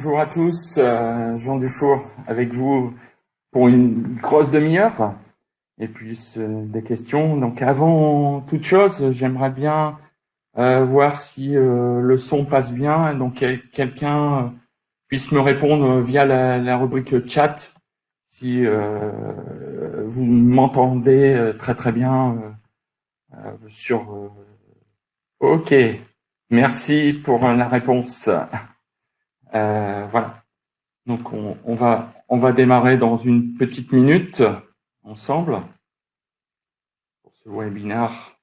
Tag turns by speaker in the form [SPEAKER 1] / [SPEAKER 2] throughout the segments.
[SPEAKER 1] Bonjour à tous, Jean Dufour avec vous pour une grosse demi-heure et plus des questions. Donc avant toute chose, j'aimerais bien voir si le son passe bien. Donc quelqu'un puisse me répondre via la rubrique chat si vous m'entendez très très bien sur. Ok, merci pour la réponse. Voilà. Donc on va démarrer dans une petite minute ensemble pour ce webinaire.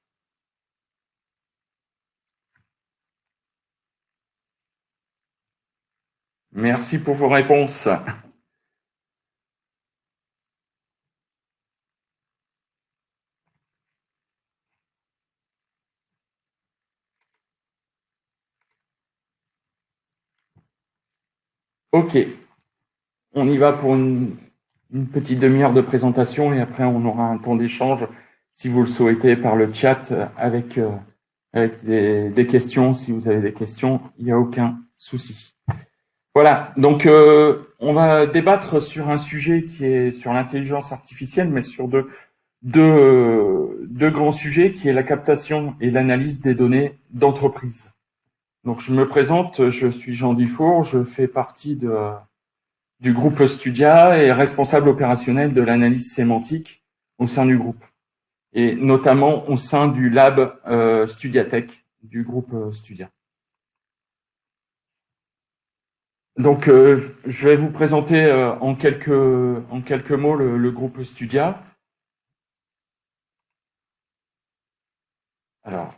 [SPEAKER 1] Merci pour vos réponses. Ok, on y va pour une petite demi-heure de présentation et après on aura un temps d'échange si vous le souhaitez par le chat avec des questions. Si vous avez des questions, il n'y a aucun souci. Voilà, donc on va débattre sur un sujet qui est sur l'intelligence artificielle, mais sur deux grands sujets qui est la captation et l'analyse des données d'entreprise. Donc je me présente, je suis Jean Dufour, je fais partie du groupe Studia et responsable opérationnel de l'analyse sémantique au sein du groupe et notamment au sein du lab Studiatech du groupe Studia. Donc je vais vous présenter en quelques mots le groupe Studia. Alors,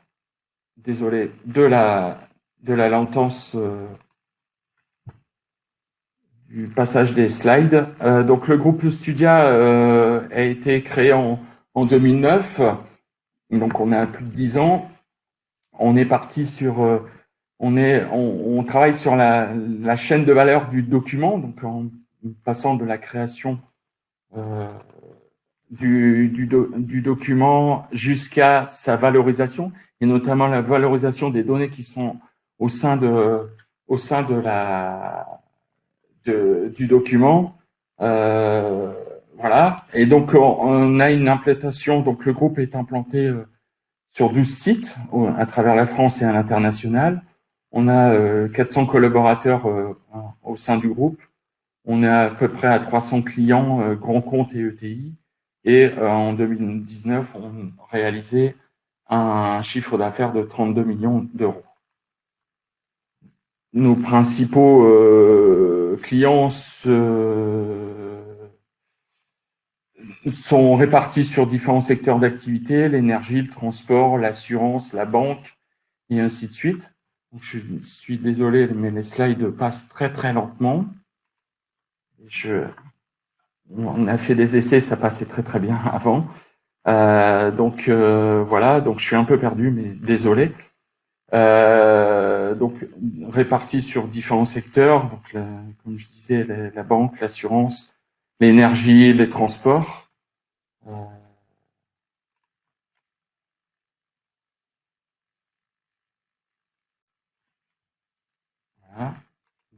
[SPEAKER 1] désolé de la latence du passage des slides. Donc le groupe Studia a été créé en 2009, donc on a plus de 10 ans. On est parti sur, on travaille sur la chaîne de valeur du document, donc en passant de la création du document jusqu'à sa valorisation, et notamment la valorisation des données qui sont au sein de du document. Voilà. Et donc, on a une implantation. Donc, le groupe est implanté sur 12 sites à travers la France et à l'international. On a 400 collaborateurs au sein du groupe. On est à peu près à 300 clients, grands comptes et ETI. Et en 2019, on réalisait un chiffre d'affaires de 32 millions d'euros. Nos principaux clients sont répartis sur différents secteurs d'activité, l'énergie, le transport, l'assurance, la banque, et ainsi de suite. Donc, je suis désolé, mais les slides passent très très lentement. On a fait des essais, ça passait très très bien avant. Donc voilà, donc je suis un peu perdu, mais désolé. Donc répartis sur différents secteurs, donc comme je disais, la banque, l'assurance, l'énergie, les transports. Voilà,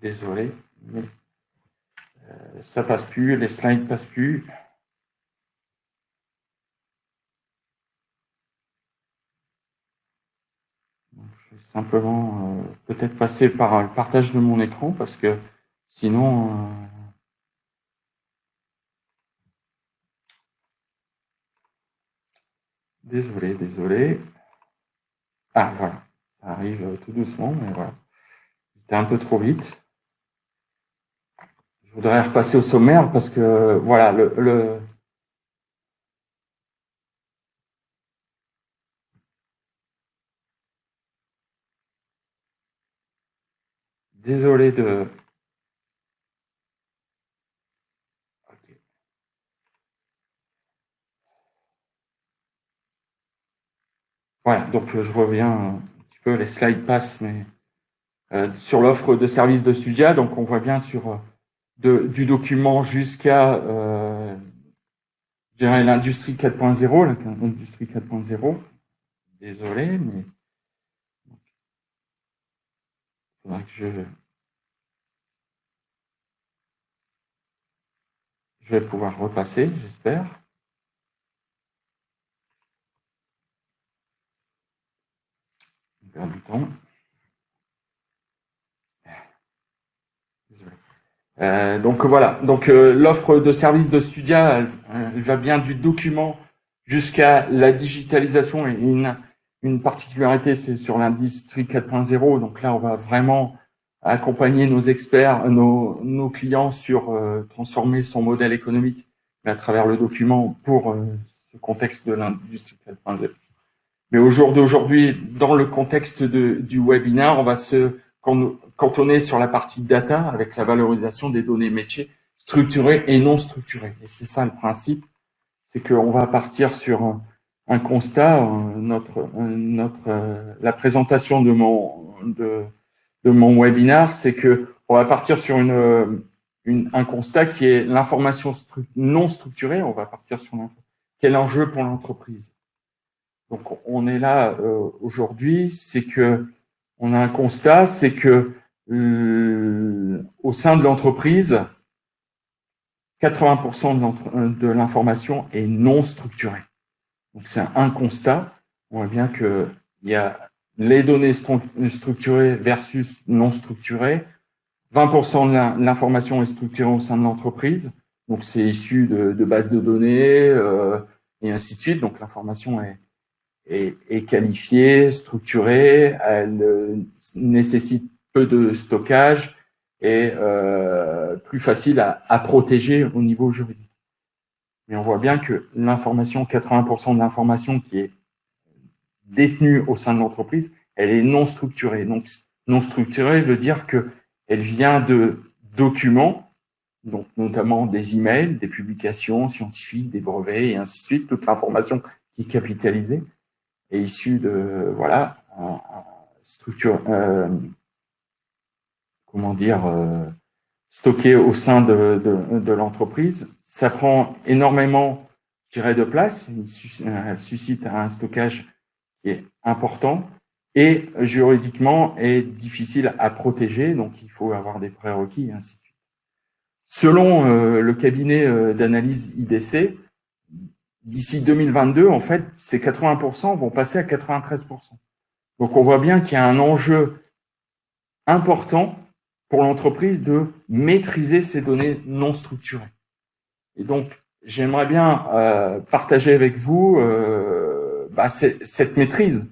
[SPEAKER 1] désolé, mais ça passe plus, les slides passent plus. Donc, je vais simplement peut-être passer par le partage de mon écran parce que sinon. Désolé. Ah, voilà. Ça arrive tout doucement, mais voilà. C'était un peu trop vite. Je voudrais repasser au sommaire parce que, voilà, désolé de. Ok. Voilà, donc je reviens un petit peu, les slides passent, mais sur l'offre de services de Studia, donc on voit bien sur du document jusqu'à l'industrie 4.0, l'industrie 4.0. Désolé, mais il faudra que je Je vais pouvoir repasser, j'espère. On perd du temps. Désolé. Donc voilà, donc l'offre de service de Studia, elle va bien du document jusqu'à la digitalisation, et une particularité, c'est sur l'industrie 4.0. Donc là, on va vraiment accompagner nos experts, nos clients sur transformer son modèle économique à travers le document pour ce contexte de l'industrie 4.0. Mais au jour d'aujourd'hui, dans le contexte du webinaire, on va quand on est sur la partie data, avec la valorisation des données métiers structurées et non structurées. Et c'est ça le principe, c'est qu'on va partir sur un constat. La présentation de mon webinaire, c'est que on va partir sur un constat qui est l'information non structurée. On va partir sur quel enjeu pour l'entreprise. Donc, on est là aujourd'hui, c'est que on a un constat, c'est que au sein de l'entreprise, 80% de l'information est non structurée. Donc, c'est un constat. On voit bien que il y a les données structurées versus non structurées. 20% de l'information est structurée au sein de l'entreprise. Donc, c'est issu de bases de données et ainsi de suite. Donc, l'information est qualifiée, structurée, elle nécessite peu de stockage et plus facile à protéger au niveau juridique. Mais on voit bien que l'information, 80% de l'information qui est détenue au sein de l'entreprise, elle est non structurée. Donc, non structurée veut dire qu'elle vient de documents, donc notamment des emails, des publications scientifiques, des brevets et ainsi de suite, toute l'information qui est capitalisée est issue de structure, stocké au sein de l'entreprise. Ça prend énormément, je dirais, de place. Elle suscite un stockage qui est important et juridiquement est difficile à protéger. Donc, il faut avoir des prérequis et ainsi de suite. Selon le cabinet d'analyse IDC, d'ici 2022, en fait, ces 80% vont passer à 93%. Donc, on voit bien qu'il y a un enjeu important pour l'entreprise de maîtriser ces données non structurées. Et donc, j'aimerais bien partager avec vous cette maîtrise.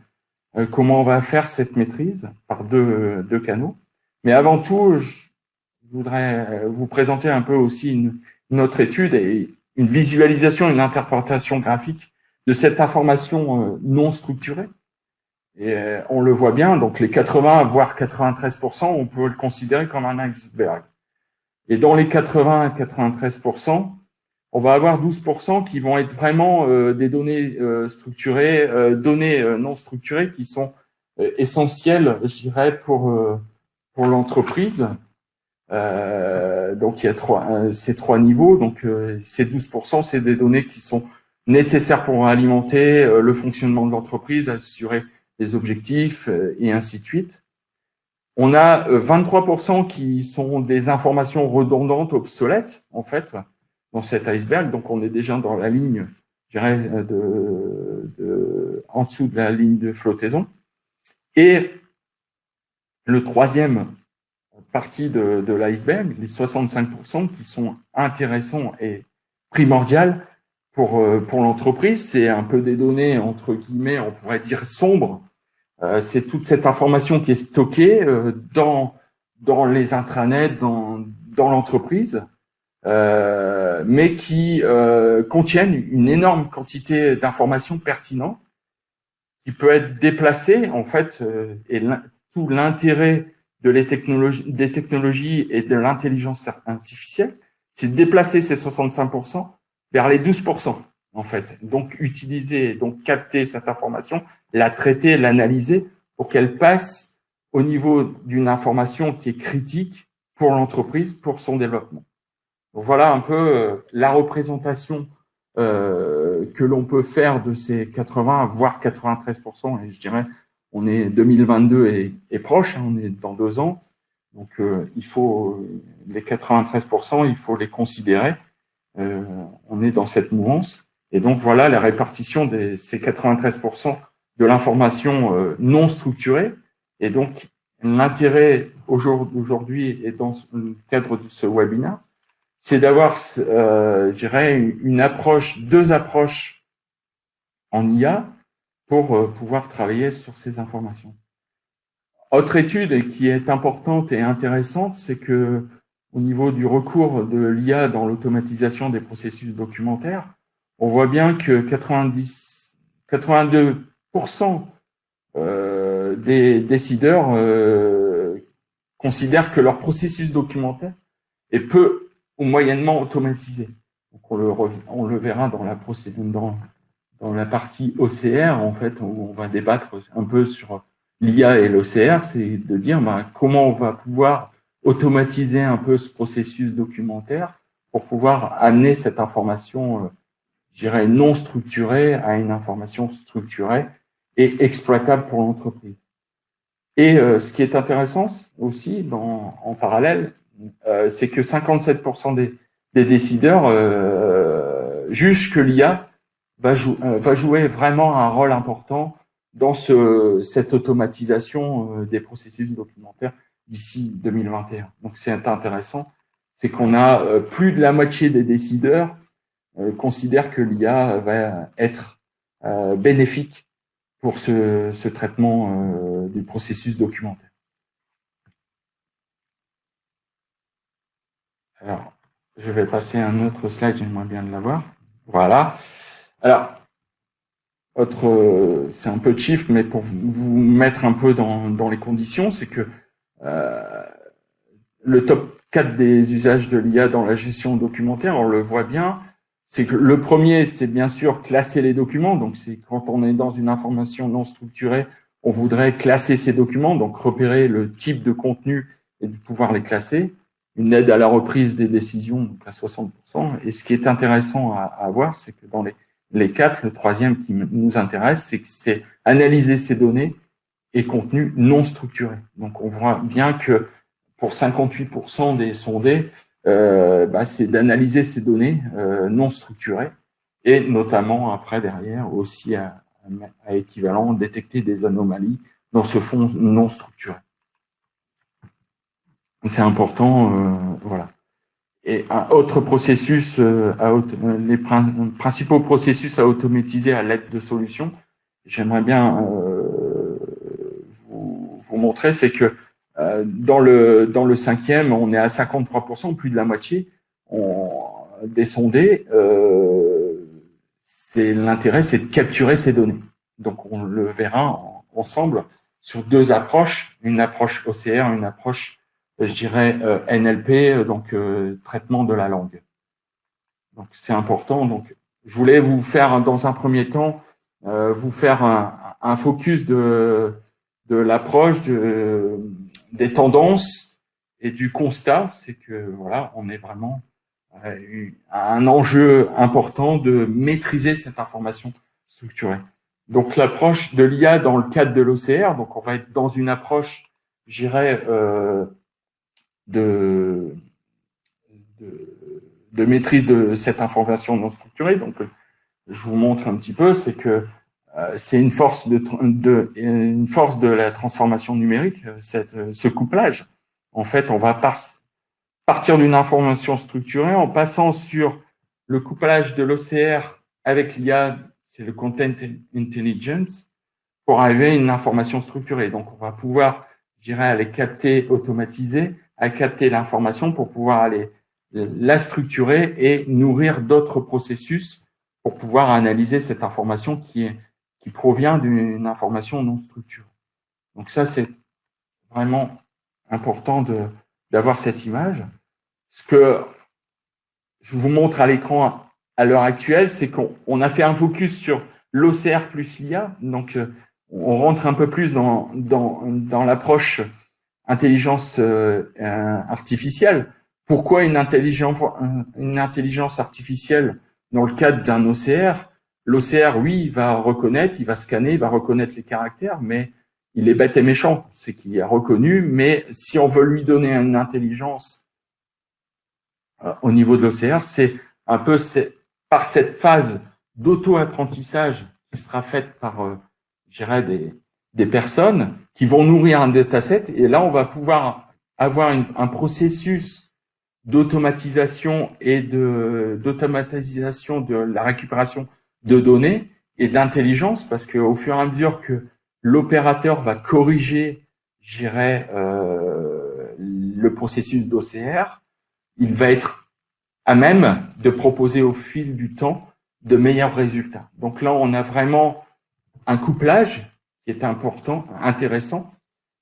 [SPEAKER 1] Comment on va faire cette maîtrise par deux canaux. Mais avant tout, je voudrais vous présenter un peu aussi une autre étude et une visualisation, une interprétation graphique de cette information non structurée. Et on le voit bien, donc les 80 voire 93%, on peut le considérer comme un iceberg. Et dans les 80 à 93%, on va avoir 12% qui vont être vraiment des données structurées, données non structurées qui sont essentielles, je dirais, pour l'entreprise. Donc il y a ces trois niveaux. Donc ces 12%, c'est des données qui sont nécessaires pour alimenter le fonctionnement de l'entreprise, assurer les objectifs et ainsi de suite. On a 23% qui sont des informations redondantes, obsolètes, en fait, dans cet iceberg. Donc, on est déjà dans la ligne, je dirais, en dessous de la ligne de flottaison. Et le troisième partie de l'iceberg, les 65% qui sont intéressants et primordiales pour l'entreprise, c'est un peu des données, entre guillemets, on pourrait dire sombres. C'est toute cette information qui est stockée dans les intranets, dans l'entreprise, mais qui contiennent une énorme quantité d'informations pertinentes qui peut être déplacée, en fait, et tout l'intérêt des technologies et de l'intelligence artificielle, c'est de déplacer ces 65% vers les 12%. En fait, donc utiliser, donc capter cette information, la traiter, l'analyser pour qu'elle passe au niveau d'une information qui est critique pour l'entreprise, pour son développement. Donc voilà un peu la représentation que l'on peut faire de ces 80 voire 93%. Et je dirais, on est 2022 est proche, hein, on est dans 2 ans. Donc il faut les 93%, il faut les considérer. on est dans cette mouvance. Et donc, voilà la répartition de ces 93% de l'information non structurée. Et donc, l'intérêt aujourd'hui et dans le cadre de ce webinaire, c'est d'avoir, je dirais, deux approches en IA pour pouvoir travailler sur ces informations. Autre étude qui est importante et intéressante, c'est que au niveau du recours de l'IA dans l'automatisation des processus documentaires, on voit bien que 82% des décideurs considèrent que leur processus documentaire est peu ou moyennement automatisé. Donc on le verra dans la dans la partie OCR, en fait, où on va débattre un peu sur l'IA et l'OCR, c'est de dire comment on va pouvoir automatiser un peu ce processus documentaire pour pouvoir amener cette information, je dirais, non structurée à une information structurée et exploitable pour l'entreprise. Et ce qui est intéressant aussi en parallèle, c'est que 57% des décideurs jugent que l'IA va jouer vraiment un rôle important dans cette automatisation des processus documentaires d'ici 2021. Donc, c'est intéressant. C'est qu'on a plus de la moitié des décideurs considèrent que l'IA va être bénéfique pour ce traitement du processus documentaire. Alors, je vais passer à un autre slide, j'aimerais bien l'avoir. Voilà. Alors, c'est un peu de chiffre, mais pour vous mettre un peu dans les conditions, c'est que le top 4 des usages de l'IA dans la gestion documentaire, on le voit bien, c'est que le premier, c'est bien sûr classer les documents. Donc, c'est quand on est dans une information non structurée, on voudrait classer ces documents, donc repérer le type de contenu et de pouvoir les classer. Une aide à la reprise des décisions, donc à 60%. Et ce qui est intéressant à voir, c'est que dans les quatre, le troisième qui nous intéresse, c'est analyser ces données et contenus non structurés. Donc, on voit bien que pour 58% des sondés, c'est d'analyser ces données non structurées et notamment après derrière aussi à équivalent détecter des anomalies dans ce fond non structuré. C'est important, voilà. Et un autre processus, les principaux processus à automatiser à l'aide de solutions, j'aimerais bien vous montrer, c'est que dans le cinquième, on est à 53%, plus de la moitié des sondés. L'intérêt, c'est de capturer ces données. Donc, on le verra ensemble sur deux approches, une approche OCR, une approche, je dirais, NLP, donc traitement de la langue. Donc, c'est important. Donc, je voulais vous faire, dans un premier temps, vous faire un focus de l'approche, des tendances et du constat. C'est que, voilà, on est vraiment un enjeu important de maîtriser cette information structurée. Donc, l'approche de l'IA dans le cadre de l'OCR, donc on va être dans une approche, je dirais, de maîtrise de cette information non structurée. Donc, je vous montre un petit peu, c'est que c'est une force de la transformation numérique, ce couplage. En fait, on va partir d'une information structurée en passant sur le couplage de l'OCR avec l'IA, c'est le Content Intelligence, pour arriver à une information structurée. Donc, on va pouvoir, je dirais, aller capter, automatiser, à capter l'information pour pouvoir aller la structurer et nourrir d'autres processus pour pouvoir analyser cette information qui provient d'une information non structurée. Donc ça, c'est vraiment important d'avoir cette image. Ce que je vous montre à l'écran à l'heure actuelle, c'est qu'on a fait un focus sur l'OCR plus l'IA. Donc, on rentre un peu plus dans l'approche intelligence artificielle. Pourquoi une intelligence artificielle dans le cadre d'un OCR? L'OCR, oui, il va reconnaître, il va scanner, il va reconnaître les caractères, mais il est bête et méchant. C'est qu'il a reconnu, mais si on veut lui donner une intelligence au niveau de l'OCR, c'est un peu par cette phase d'auto-apprentissage qui sera faite par, je dirais, des personnes qui vont nourrir un dataset. Et là, on va pouvoir avoir un processus d'automatisation et d'automatisation de la récupération de données et d'intelligence, parce qu'au fur et à mesure que l'opérateur va corriger, je dirais, le processus d'OCR, il va être à même de proposer au fil du temps de meilleurs résultats. Donc là, on a vraiment un couplage qui est important, intéressant.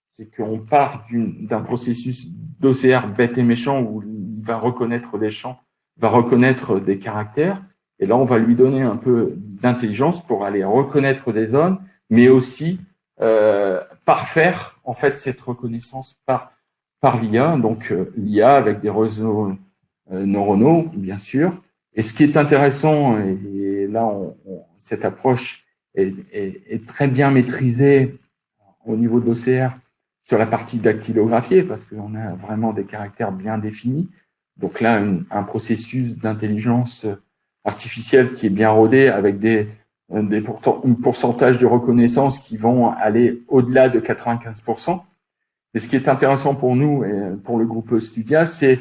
[SPEAKER 1] C'est qu'on part d'un processus d'OCR bête et méchant où il va reconnaître des champs, va reconnaître des caractères. Et là, on va lui donner un peu d'intelligence pour aller reconnaître des zones, mais aussi parfaire en fait cette reconnaissance par l'IA. Donc l'IA avec des réseaux neuronaux, bien sûr. Et ce qui est intéressant, et là, cette approche est très bien maîtrisée au niveau de l'OCR sur la partie dactylographiée, parce qu'on a vraiment des caractères bien définis. Donc là, un processus d'intelligence artificielle qui est bien rodé avec un pourcentage de reconnaissance qui vont aller au-delà de 95%. Et ce qui est intéressant pour nous et pour le groupe Studia, c'est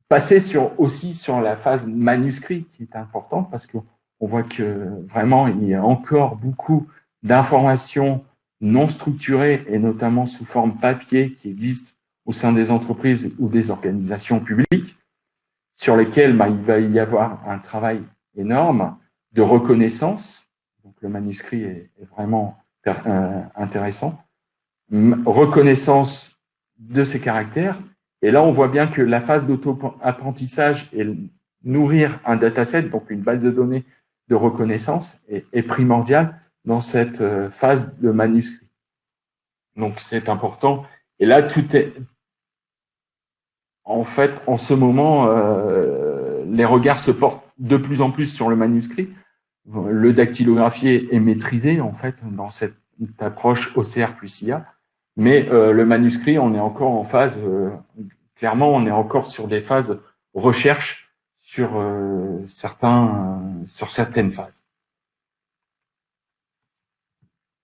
[SPEAKER 1] passer aussi sur la phase manuscrit qui est importante, parce qu'on voit que vraiment il y a encore beaucoup d'informations non structurées et notamment sous forme papier qui existent au sein des entreprises ou des organisations publiques, sur lesquelles il va y avoir un travail énorme de reconnaissance. Donc le manuscrit est vraiment intéressant. Reconnaissance de ces caractères. Et là, on voit bien que la phase d'auto-apprentissage et nourrir un dataset, donc une base de données de reconnaissance, est primordiale dans cette phase de manuscrit. Donc, c'est important. Et là, tout est... En fait, en ce moment, les regards se portent de plus en plus sur le manuscrit. Le dactylographié est maîtrisé, en fait, dans cette approche OCR plus IA. Mais le manuscrit, on est encore en phase, clairement, on est encore sur des phases recherche sur certaines phases.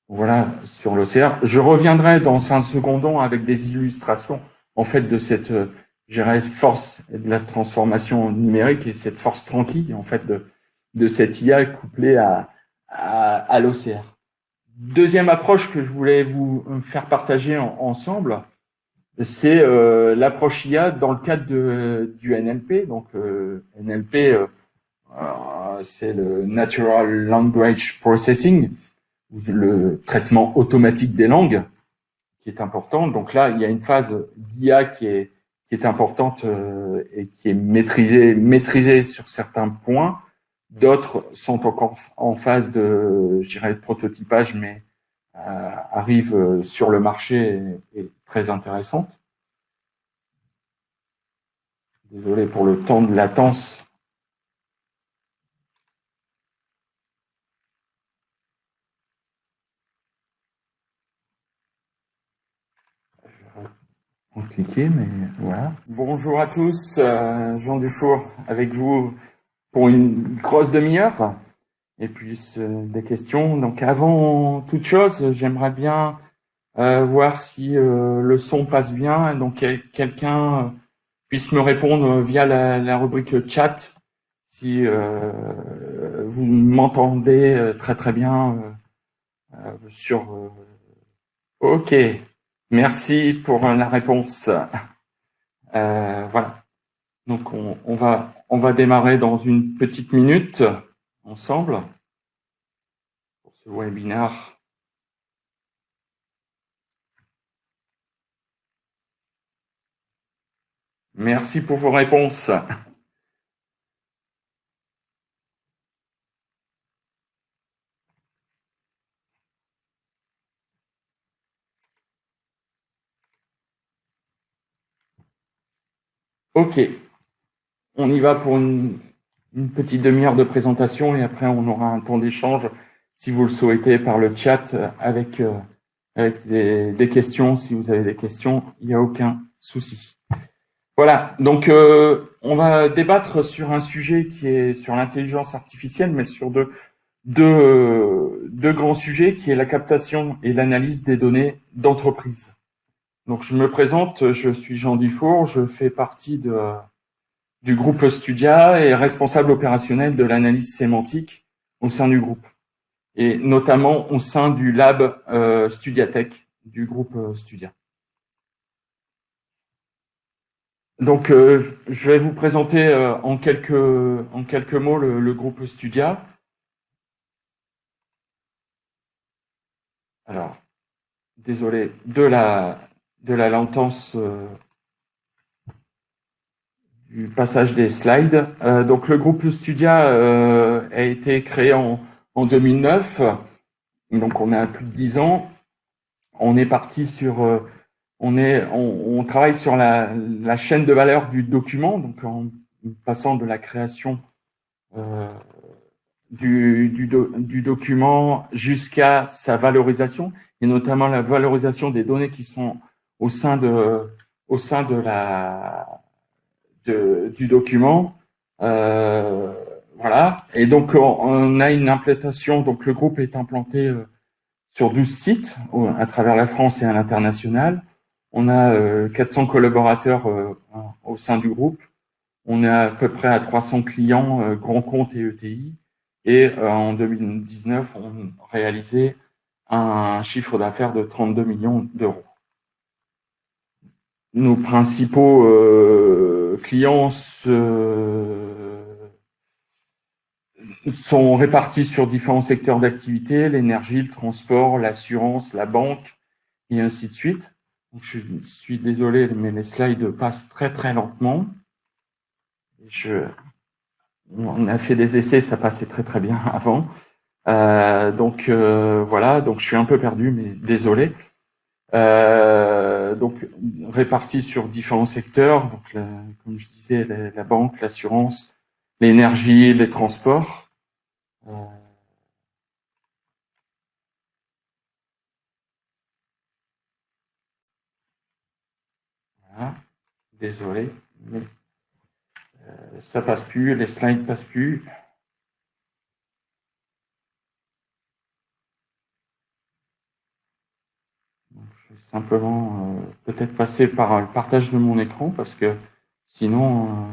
[SPEAKER 1] Voilà sur l'OCR. Je reviendrai dans un second temps avec des illustrations en fait de cette, je dirais, force de la transformation numérique et cette force tranquille en fait de cette IA couplée à l'OCR. Deuxième approche que je voulais vous faire partager ensemble, c'est l'approche IA dans le cadre du NLP. Donc NLP, c'est le Natural Language Processing, le traitement automatique des langues, qui est important. Donc là, il y a une phase d'IA qui est importante et qui est maîtrisée sur certains points. D'autres sont encore en phase de, je dirais, de prototypage, mais arrivent sur le marché et très intéressantes. Désolé pour le temps de latence. Je vais cliquer, mais voilà. Bonjour à tous, Jean Dufour avec vous pour une grosse demi-heure et puis des questions. Donc avant toute chose, j'aimerais bien voir si le son passe bien. Donc quelqu'un puisse me répondre via la rubrique chat si vous m'entendez très très bien sur. Ok, merci pour la réponse. Voilà. Donc on va démarrer dans une petite minute ensemble pour ce webinaire. Merci pour vos réponses. Ok, on y va pour une petite demi-heure de présentation et après on aura un temps d'échange si vous le souhaitez par le chat avec des questions. Si vous avez des questions, il n'y a aucun souci. Voilà, donc on va débattre sur un sujet qui est sur l'intelligence artificielle, mais sur deux grands sujets, qui est la captation et l'analyse des données d'entreprise. Donc, je me présente, je suis Jean Dufour, je fais partie du groupe Studia et responsable opérationnel de l'analyse sémantique au sein du groupe, et notamment au sein du lab Studiatech du groupe Studia. Donc, je vais vous présenter en quelques mots le groupe Studia. Alors, désolé de la lentance du passage des slides. Donc, le groupe Studia a été créé en 2009. Donc, on a plus de 10 ans. On est parti sur on travaille sur la chaîne de valeur du document, donc en passant de la création du document jusqu'à sa valorisation, et notamment la valorisation des données qui sont au sein du document. Voilà. Et donc, on a une implantation, donc le groupe est implanté sur 12 sites à travers la France et à l'international. On a 400 collaborateurs au sein du groupe. On est à peu près à 300 clients, grands comptes et ETI. Et en 2019, on réalisait un chiffre d'affaires de 32 millions d'euros. Nos principaux clients sont répartis sur différents secteurs d'activité, l'énergie, le transport, l'assurance, la banque, et ainsi de suite. Donc, je suis désolé, mais les slides passent très très lentement. On a fait des essais, ça passait très très bien avant. Donc voilà, donc je suis un peu perdu, mais désolé. Donc répartis sur différents secteurs, donc comme je disais, la banque, l'assurance, l'énergie, les transports. Voilà, désolé, mais ça passe plus, les slides passent plus. Je vais simplement peut-être passer par le partage de mon écran parce que sinon.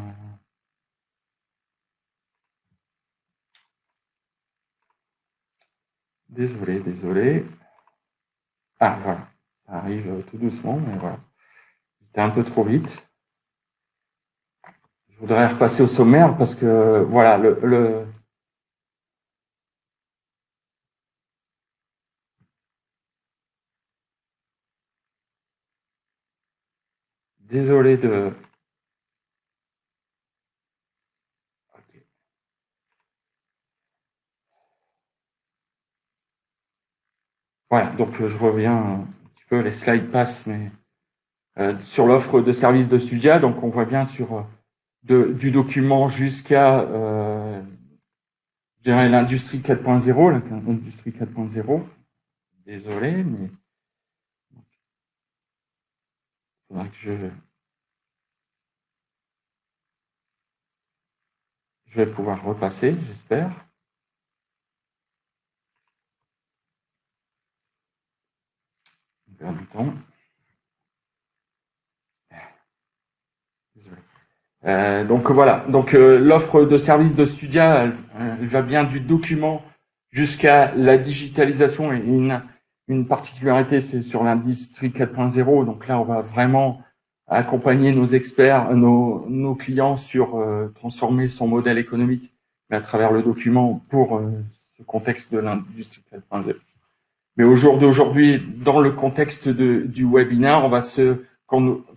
[SPEAKER 1] Désolé. Ah, voilà. Ça arrive tout doucement, mais voilà. J'étais un peu trop vite. Je voudrais repasser au sommaire parce que, voilà, désolé de. Ok. Voilà, donc je reviens un petit peu, les slides passent, mais sur l'offre de services de Studia, donc on voit bien sur du document jusqu'à l'industrie 4.0, l'industrie 4.0. Désolé, mais il faudra que je vais pouvoir repasser, j'espère. On perd du temps. Désolé. Donc voilà, donc l'offre de service de Studia, elle va bien du document jusqu'à la digitalisation, et une particularité, c'est sur l'industrie 4.0. Donc là, on va vraiment accompagner nos experts, nos clients sur transformer son modèle économique, mais à travers le document pour ce contexte de l'industrie 4.0. Mais au jour d'aujourd'hui, dans le contexte du webinaire, on va se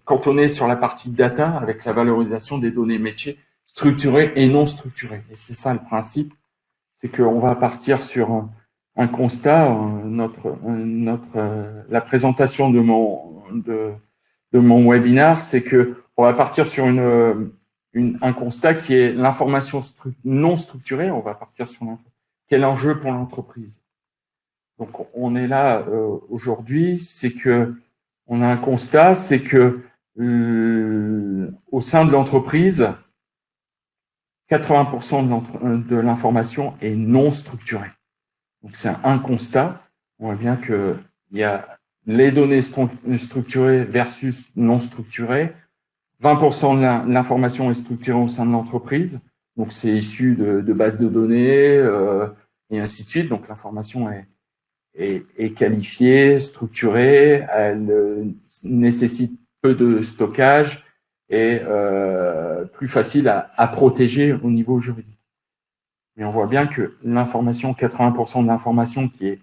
[SPEAKER 1] cantonner sur la partie data avec la valorisation des données métiers structurées et non structurées. Et c'est ça le principe, c'est qu'on va partir sur un constat. La présentation de mon webinaire, c'est que on va partir sur un constat qui est l'information non structurée. On va partir sur quel enjeu pour l'entreprise. Donc, on est là aujourd'hui, c'est que on a un constat, c'est que au sein de l'entreprise, 80% de l'information est non structurée. Donc, c'est un constat. On voit bien qu'il y a les données structurées versus non structurées. 20% de l'information est structurée au sein de l'entreprise. Donc, c'est issu de bases de données et ainsi de suite. Donc, l'information est qualifiée, structurée. Elle nécessite peu de stockage et plus facile à protéger au niveau juridique. Mais on voit bien que l'information, 80% de l'information qui est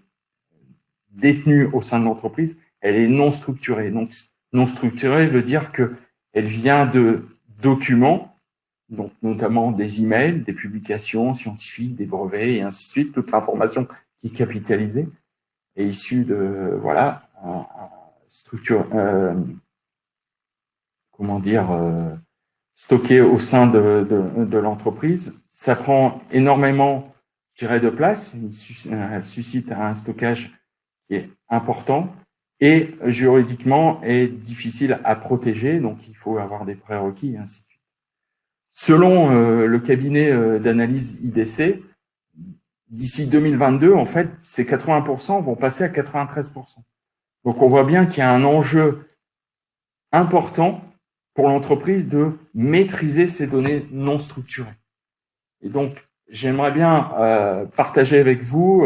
[SPEAKER 1] détenue au sein de l'entreprise, elle est non structurée. Donc, non structurée veut dire qu'elle vient de documents, donc notamment des emails, des publications scientifiques, des brevets et ainsi de suite. Toute l'information qui est capitalisée est issue de, voilà, structure, comment dire, stocké au sein de l'entreprise. Ça prend énormément, je dirais, de place. Elle suscite un stockage qui est important et juridiquement est difficile à protéger. Donc, il faut avoir des prérequis et ainsi de suite. Selon le cabinet d'analyse IDC, d'ici 2022, en fait, ces 80% vont passer à 93%. Donc, on voit bien qu'il y a un enjeu important pour l'entreprise de maîtriser ces données non structurées. Et donc, j'aimerais bien partager avec vous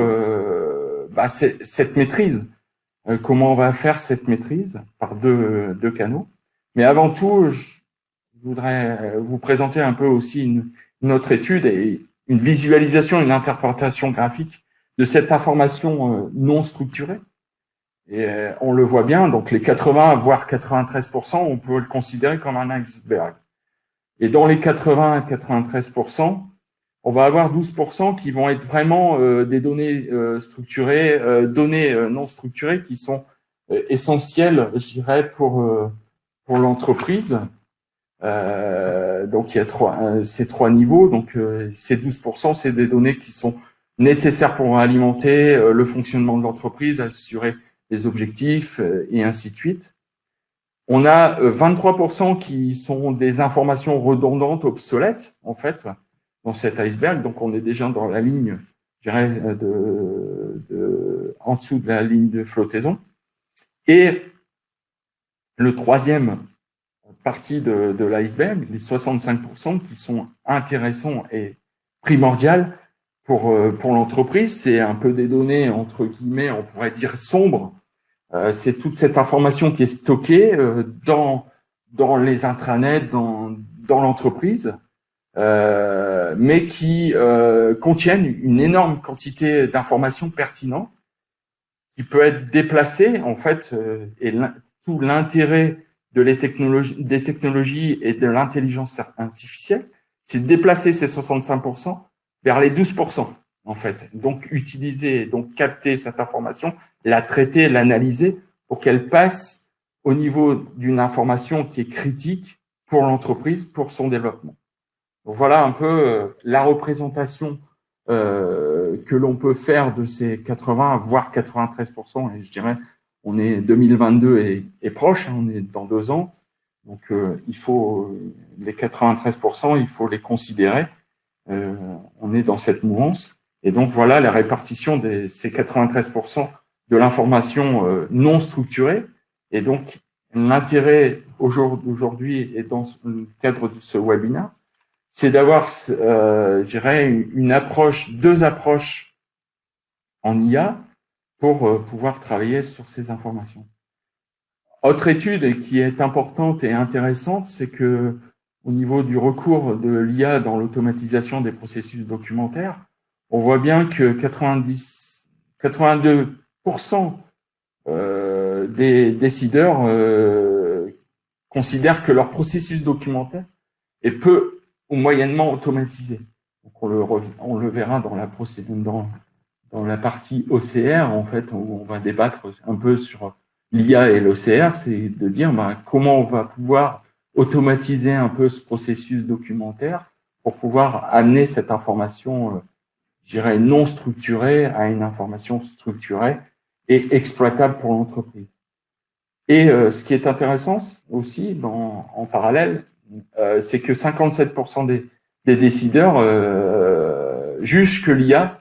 [SPEAKER 1] cette maîtrise. Comment on va faire cette maîtrise par deux canaux. Mais avant tout, je voudrais vous présenter un peu aussi une autre étude et une visualisation, une interprétation graphique de cette information non structurée. Et on le voit bien, donc les 80 voire 93%, on peut le considérer comme un iceberg. Et dans les 80 à 93%, on va avoir 12% qui vont être vraiment des données structurées, données non structurées qui sont essentielles, je dirais, pour l'entreprise. Donc il y a ces trois niveaux. Donc ces 12%, c'est des données qui sont nécessaires pour alimenter le fonctionnement de l'entreprise, assurer les objectifs et ainsi de suite. On a 23% qui sont des informations redondantes, obsolètes, en fait, dans cet iceberg. Donc, on est déjà dans la ligne, je dirais, en dessous de la ligne de flottaison. Et le troisième partie de l'iceberg, les 65% qui sont intéressants et primordiales pour l'entreprise, c'est un peu des données, entre guillemets, on pourrait dire sombres. C'est toute cette information qui est stockée dans les intranets, dans l'entreprise, mais qui contiennent une énorme quantité d'informations pertinentes qui peut être déplacée, en fait, et tout l'intérêt des technologies et de l'intelligence artificielle, c'est de déplacer ces 65% vers les 12%. En fait, donc utiliser, donc capter cette information, la traiter, l'analyser pour qu'elle passe au niveau d'une information qui est critique pour l'entreprise, pour son développement. Donc voilà un peu la représentation que l'on peut faire de ces 80 voire 93%. Et je dirais, on est 2022 est proche, hein, on est dans 2 ans, donc il faut les 93%, il faut les considérer. On est dans cette mouvance. Et donc, voilà la répartition de ces 93% de l'information non structurée. Et donc, l'intérêt aujourd'hui et dans le cadre de ce webinaire, c'est d'avoir, je dirais, deux approches en IA pour pouvoir travailler sur ces informations. Autre étude qui est importante et intéressante, c'est que au niveau du recours de l'IA dans l'automatisation des processus documentaires, on voit bien que 82% des décideurs considèrent que leur processus documentaire est peu ou moyennement automatisé. Donc on le verra dans la partie OCR, en fait, où on va débattre un peu sur l'IA et l'OCR, c'est de dire comment on va pouvoir automatiser un peu ce processus documentaire pour pouvoir amener cette information je dirais, non structurée à une information structurée et exploitable pour l'entreprise. Et ce qui est intéressant aussi en parallèle, c'est que 57% des décideurs jugent que l'IA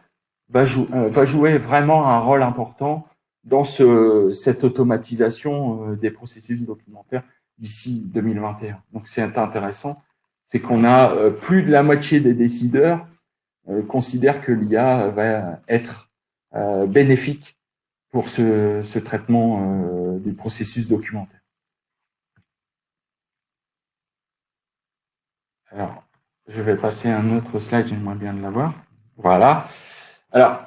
[SPEAKER 1] va jouer vraiment un rôle important dans cette automatisation des processus documentaires d'ici 2021. Donc c'est intéressant, c'est qu'on a plus de la moitié des décideurs considèrent que l'IA va être bénéfique pour ce traitement des processus documentaires. Alors, je vais passer à un autre slide, j'aimerais bien l'avoir. Voilà. Alors,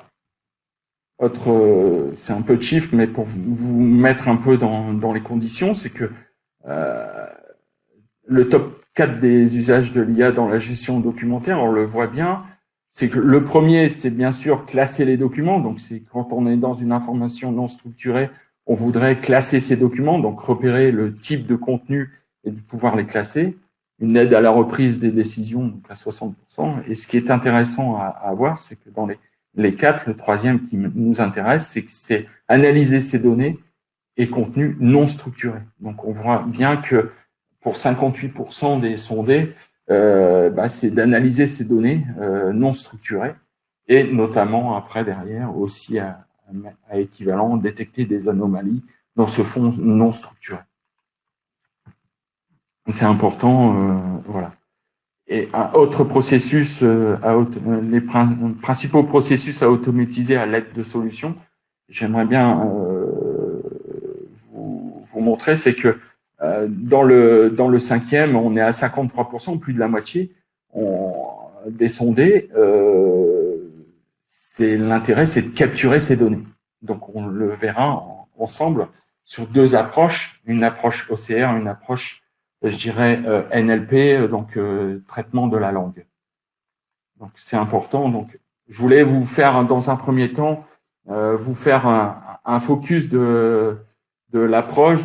[SPEAKER 1] c'est un peu de chiffre, mais pour vous mettre un peu dans les conditions, c'est que le top 4 des usages de l'IA dans la gestion documentaire, on le voit bien, c'est que le premier, c'est bien sûr classer les documents. Donc, c'est quand on est dans une information non structurée, on voudrait classer ces documents, donc repérer le type de contenu et de pouvoir les classer. Une aide à la reprise des décisions, donc à 60%. Et ce qui est intéressant à voir, c'est que dans les 4, le troisième qui nous intéresse, c'est que c'est analyser ces données et contenus non structurés. Donc, on voit bien que pour 58% des sondés, c'est d'analyser ces données non structurées et notamment après derrière aussi à équivalent détecter des anomalies dans ce fond non structuré. C'est important, voilà. Et un autre processus, les principaux processus à automatiser à l'aide de solutions, j'aimerais bien vous montrer, c'est que dans le cinquième, on est à 53%, plus de la moitié des sondés. L'intérêt, c'est de capturer ces données. Donc, on le verra ensemble sur deux approches, une approche OCR, une approche, je dirais, NLP, donc traitement de la langue. Donc, c'est important. Donc, je voulais vous faire, dans un premier temps, vous faire un focus de l'approche,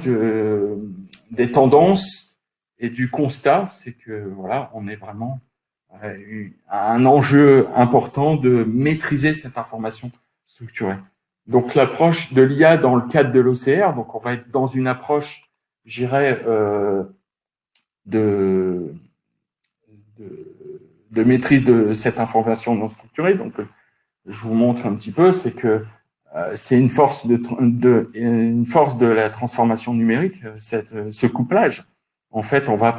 [SPEAKER 1] des tendances et du constat. C'est que, voilà, on est vraiment un enjeu important de maîtriser cette information structurée. Donc, l'approche de l'IA dans le cadre de l'OCR, donc on va être dans une approche, je dirais, de maîtrise de cette information non structurée. Donc, je vous montre un petit peu, c'est que c'est une force de la transformation numérique, ce couplage. En fait, on va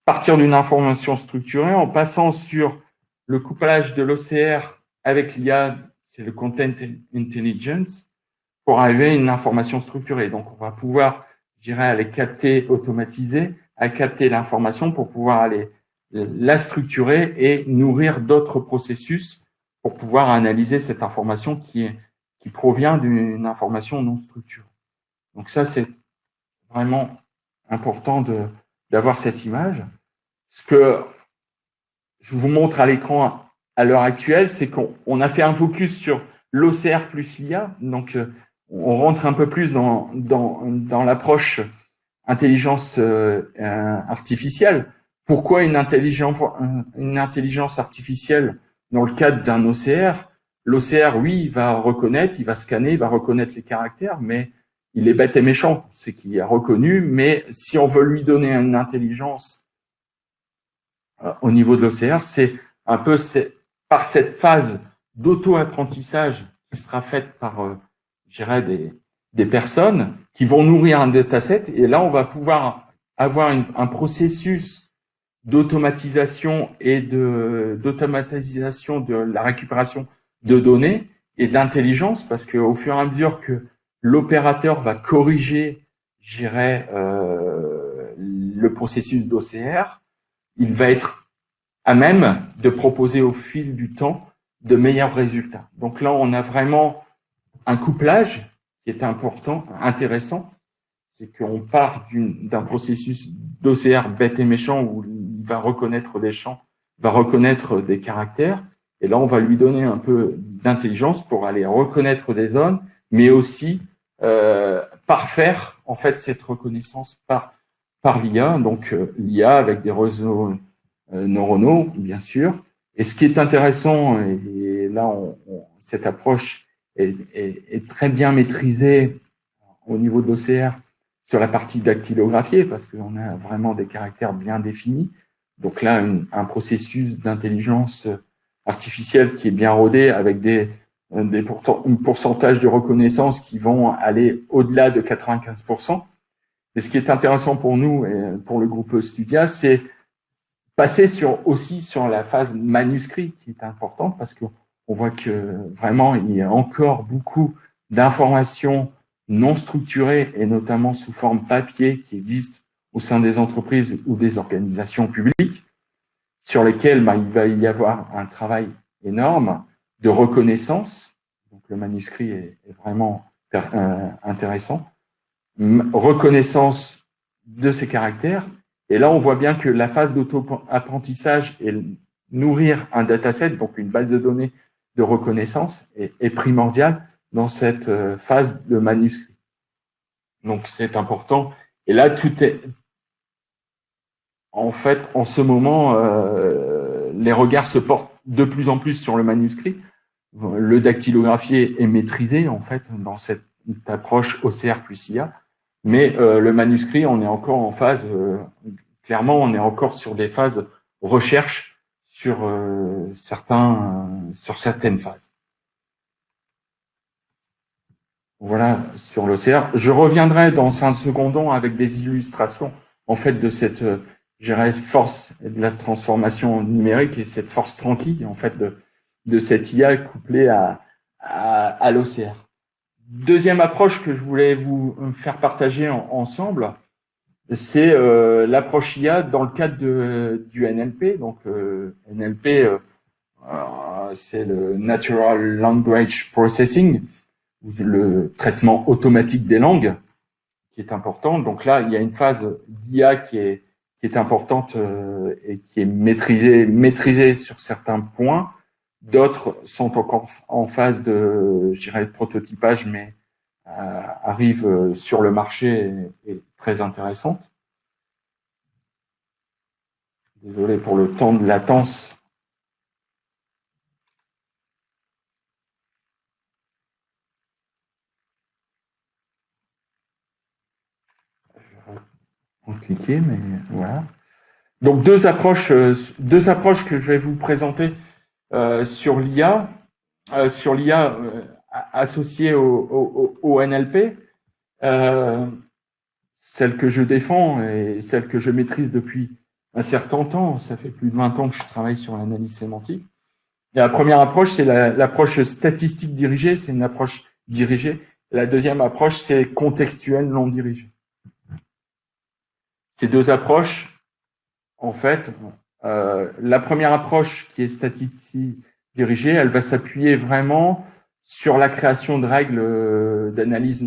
[SPEAKER 1] partir d'une information structurée en passant sur le couplage de l'OCR avec l'IA, c'est le Content Intelligence, pour arriver à une information structurée. Donc, on va pouvoir, je dirais, aller capter, automatiser, à capter l'information pour pouvoir aller la structurer et nourrir d'autres processus pour pouvoir analyser cette information qui provient d'une information non structurée. Donc ça, c'est vraiment important d'avoir cette image. Ce que je vous montre à l'écran à l'heure actuelle, c'est qu'on a fait un focus sur l'OCR plus l'IA. Donc, on rentre un peu plus dans l'approche intelligence artificielle. Pourquoi une intelligence artificielle dans le cadre d'un OCR? L'OCR, oui, il va reconnaître, il va scanner, il va reconnaître les caractères, mais il est bête et méchant. C'est qu'il a reconnu, mais si on veut lui donner une intelligence au niveau de l'OCR, c'est un peu par cette phase d'auto-apprentissage qui sera faite par, je dirais, des personnes qui vont nourrir un dataset. Et là, on va pouvoir avoir un processus d'automatisation et d'automatisation de la récupération de données et d'intelligence, parce qu'au fur et à mesure que l'opérateur va corriger, je dirais, le processus d'OCR, il va être à même de proposer au fil du temps de meilleurs résultats. Donc là, on a vraiment un couplage qui est important, intéressant. C'est qu'on part d'un processus d'OCR bête et méchant où il va reconnaître des champs, va reconnaître des caractères. Et là, on va lui donner un peu d'intelligence pour aller reconnaître des zones, mais aussi parfaire en fait cette reconnaissance par l'IA. Donc l'IA avec des réseaux neuronaux, bien sûr. Et ce qui est intéressant, et là, cette approche est très bien maîtrisée au niveau de l'OCR sur la partie dactylographiée, parce qu'on a vraiment des caractères bien définis. Donc là, un processus d'intelligence artificielle qui est bien rodé avec un pourcentage de reconnaissance qui vont aller au-delà de 95%. Et ce qui est intéressant pour nous et pour le groupe Studia, c'est passer aussi sur la phase manuscrit qui est importante parce qu'on voit que vraiment il y a encore beaucoup d'informations non structurées et notamment sous forme papier qui existent au sein des entreprises ou des organisations publiques sur lesquelles il va y avoir un travail énorme de reconnaissance. Donc le manuscrit est vraiment intéressant. Reconnaissance de ces caractères. Et là, on voit bien que la phase d'auto-apprentissage et nourrir un dataset, donc une base de données de reconnaissance, est primordiale dans cette phase de manuscrit. Donc, c'est important. Et là, tout est... En fait, en ce moment, les regards se portent de plus en plus sur le manuscrit. Le dactylographié est maîtrisé, en fait, dans cette approche OCR plus IA. Mais le manuscrit, on est encore en phase, clairement, on est encore sur des phases recherche sur certaines phases. Voilà sur l'OCR. Je reviendrai dans un second temps avec des illustrations en fait de cette force de la transformation numérique et cette force tranquille en fait de cette IA couplée à l'OCR. Deuxième approche que je voulais vous faire partager ensemble, c'est l'approche IA dans le cadre du NLP. Donc NLP, c'est le Natural Language Processing, le traitement automatique des langues, qui est important. Donc là, il y a une phase d'IA qui est importante et qui est maîtrisée sur certains points. D'autres sont encore en phase de, je dirais, de prototypage, mais arrivent sur le marché et très intéressantes. Désolé pour le temps de latence. Je vais cliquer, mais voilà. Donc deux approches que je vais vous présenter sur l'IA, associée au NLP. Celle que je défends et celle que je maîtrise depuis un certain temps. Ça fait plus de 20 ans que je travaille sur l'analyse sémantique. Et la première approche, c'est l'approche statistique dirigée, c'est une approche dirigée. La deuxième approche, c'est contextuelle non dirigée. Ces deux approches, en fait, la première approche qui est statistique dirigée, elle va s'appuyer vraiment sur la création de règles d'analyse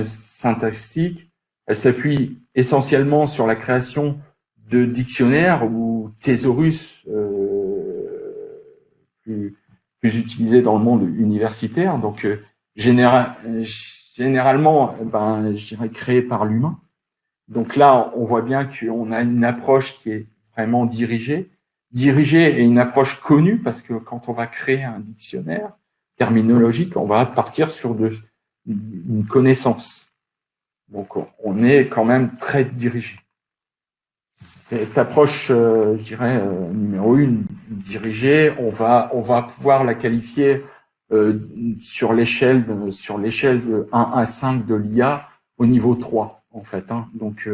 [SPEAKER 1] syntaxique. Elle s'appuie essentiellement sur la création de dictionnaires ou thésaurus plus utilisés dans le monde universitaire. Donc, généralement, je dirais créés par l'humain. Donc là, on voit bien qu'on a une approche qui est vraiment dirigée et une approche connue parce que quand on va créer un dictionnaire terminologique, on va partir sur une connaissance. Donc, on est quand même très dirigé. Cette approche, je dirais, numéro 1, dirigée, on va pouvoir la qualifier sur l'échelle de 1 à 5 de l'IA au niveau 3, en fait. Hein. Donc,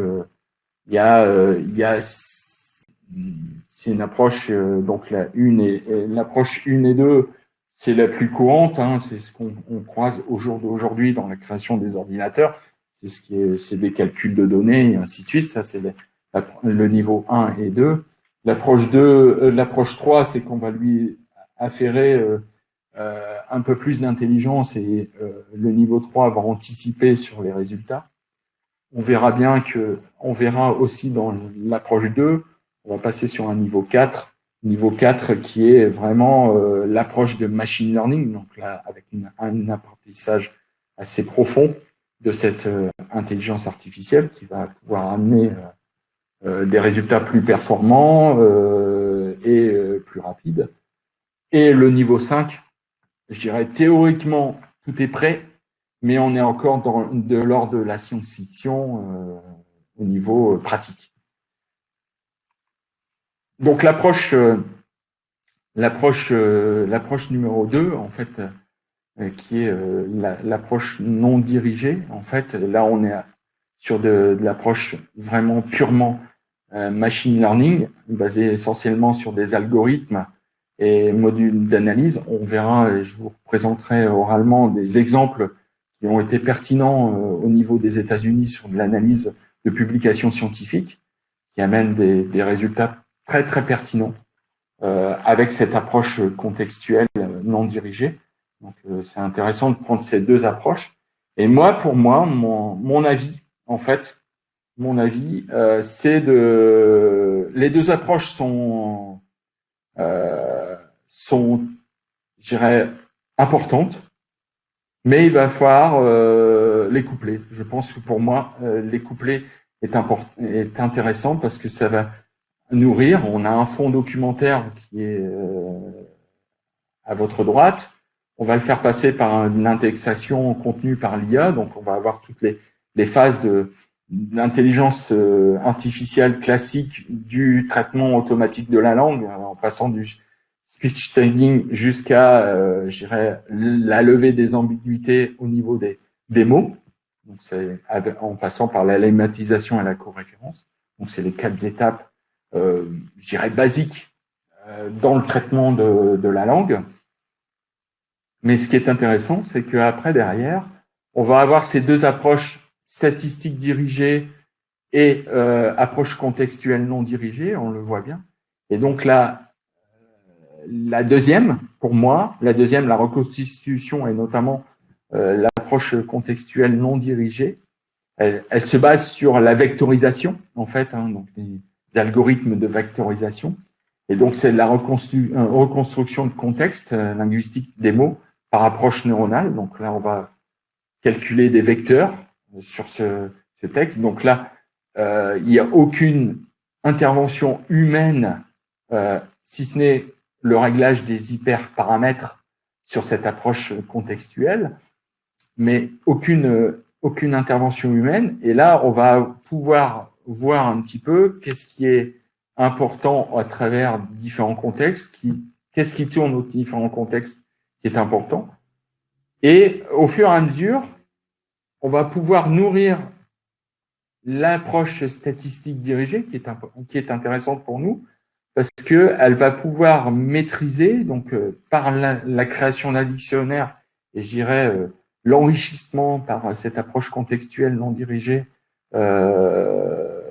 [SPEAKER 1] il y a c'est une approche, donc l'approche 1 et 2, c'est la plus courante, hein, c'est ce qu'on croise au jour d'aujourd'hui dans la création des ordinateurs, c'est des calculs de données et ainsi de suite, ça c'est le niveau 1 et 2. L'approche 3, c'est qu'on va lui afférer un peu plus d'intelligence et le niveau 3 va anticiper sur les résultats. On verra aussi dans l'approche 2, on va passer sur un niveau 4 qui est vraiment l'approche de machine learning, donc là, avec un apprentissage assez profond de cette intelligence artificielle qui va pouvoir amener des résultats plus performants et plus rapides. Et le niveau 5, je dirais théoriquement, tout est prêt, mais on est encore de l'ordre de la science-fiction au niveau pratique. Donc l'approche numéro 2, en fait, qui est l'approche non dirigée. En fait, là, on est sur de l'approche vraiment purement machine learning, basée essentiellement sur des algorithmes et modules d'analyse. On verra, et je vous présenterai oralement des exemples qui ont été pertinents au niveau des États-Unis sur de l'analyse de publications scientifiques, qui amènent des résultats très, très pertinents avec cette approche contextuelle non dirigée. Donc, c'est intéressant de prendre ces deux approches. Et moi, pour moi, mon avis, en fait, c'est les deux approches sont, je dirais, importantes, mais il va falloir les coupler. Je pense que pour moi, les coupler est intéressant parce que ça va nourrir. On a un fond documentaire qui est à votre droite. On va le faire passer par une indexation contenue par l'IA, donc on va avoir toutes les phases d'intelligence artificielle classique du traitement automatique de la langue, en passant du speech tagging jusqu'à, je dirais, la levée des ambiguïtés au niveau des mots. Donc c'est en passant par la lemmatisation et la coréférence. Donc c'est les 4 étapes, je dirais, basiques dans le traitement de la langue. Mais ce qui est intéressant, c'est qu'après, derrière, on va avoir ces deux approches statistiques dirigées et approche contextuelle non dirigée, on le voit bien. Et donc là, la deuxième, pour moi, la reconstitution et notamment l'approche contextuelle non dirigée, elle se base sur la vectorisation, en fait, donc des algorithmes de vectorisation. Et donc, c'est la reconstruction de contexte linguistique des mots par approche neuronale. Donc là, on va calculer des vecteurs sur ce texte. Donc là, il n'y a aucune intervention humaine, si ce n'est le réglage des hyperparamètres sur cette approche contextuelle, mais aucune intervention humaine. Et là, on va pouvoir voir un petit peu qu'est-ce qui est important à travers différents contextes, qu'est-ce qui tourne aux différents contextes qui est important. Et au fur et à mesure, on va pouvoir nourrir l'approche statistique dirigée qui est intéressante pour nous parce qu'elle va pouvoir maîtriser, donc par la création d'un dictionnaire et je dirais l'enrichissement par cette approche contextuelle non dirigée de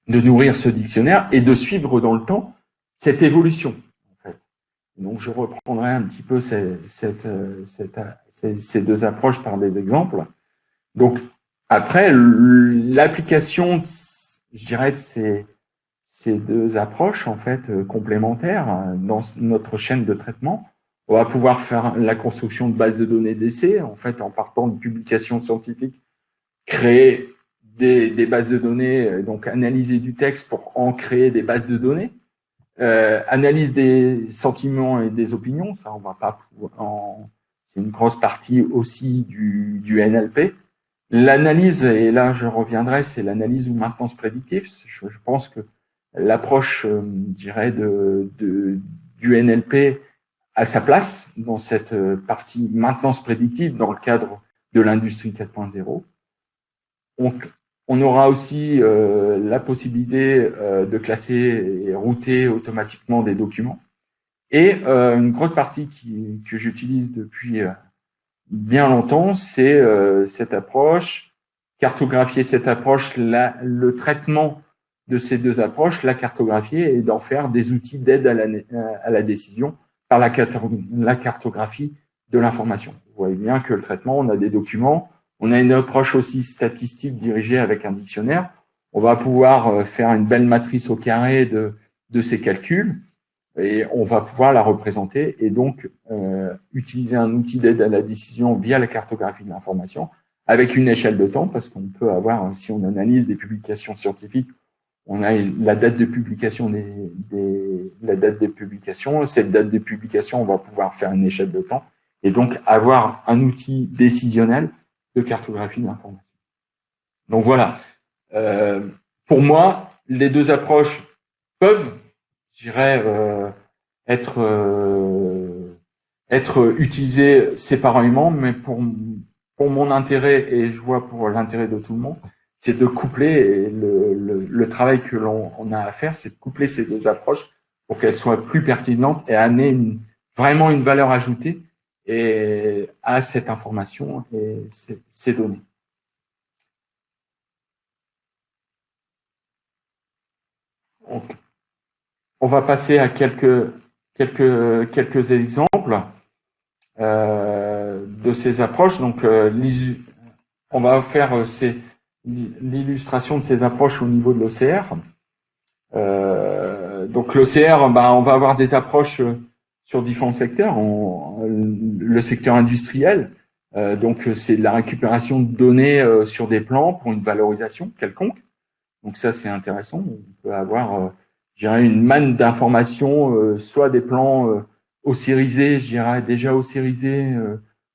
[SPEAKER 1] nourrir ce dictionnaire et de suivre dans le temps cette évolution. En fait. Donc je reprendrai un petit peu ces deux approches par des exemples. Donc après, l'application, je dirais, de ces deux approches en fait complémentaires dans notre chaîne de traitement, on va pouvoir faire la construction de bases de données d'essai, en fait, en partant de publications scientifiques, créer des bases de données, donc analyser du texte pour en créer des bases de données, analyse des sentiments et des opinions, ça on va pas c'est une grosse partie aussi du NLP. L'analyse, et là je reviendrai, c'est l'analyse ou maintenance prédictive. Je pense que l'approche, je dirais, du NLP a sa place dans cette partie maintenance prédictive dans le cadre de l'industrie 4.0. On aura aussi la possibilité de classer et router automatiquement des documents. Et une grosse partie que j'utilise depuis bien longtemps, c'est cette approche, cartographier cette approche, le traitement de ces deux approches, la cartographier et d'en faire des outils d'aide à la décision par la cartographie de l'information. Vous voyez bien que le traitement, on a des documents, on a une approche aussi statistique dirigée avec un dictionnaire. On va pouvoir faire une belle matrice au carré de ces calculs et on va pouvoir la représenter et donc utiliser un outil d'aide à la décision via la cartographie de l'information avec une échelle de temps parce qu'on peut avoir, si on analyse des publications scientifiques, on a la date de publication la date de publication. Cette date de publication, on va pouvoir faire une échelle de temps et donc avoir un outil décisionnel de cartographie de l'information. Donc voilà. Pour moi, les deux approches peuvent je dirais, être utilisé séparément, mais pour mon intérêt, et je vois pour l'intérêt de tout le monde, c'est de coupler, et le travail que l'on a à faire, c'est de coupler ces deux approches pour qu'elles soient plus pertinentes et amener vraiment une valeur ajoutée et à cette information et ces données. Donc, on va passer à quelques exemples de ces approches. Donc, on va faire l'illustration de ces approches au niveau de l'OCR. Donc, l'OCR, on va avoir des approches sur différents secteurs. Le secteur industriel, donc c'est de la récupération de données sur des plans pour une valorisation quelconque. Donc ça, c'est intéressant. On peut avoir, je dirais, une manne d'informations, soit des plans ossérisés, je dirais déjà ossérisés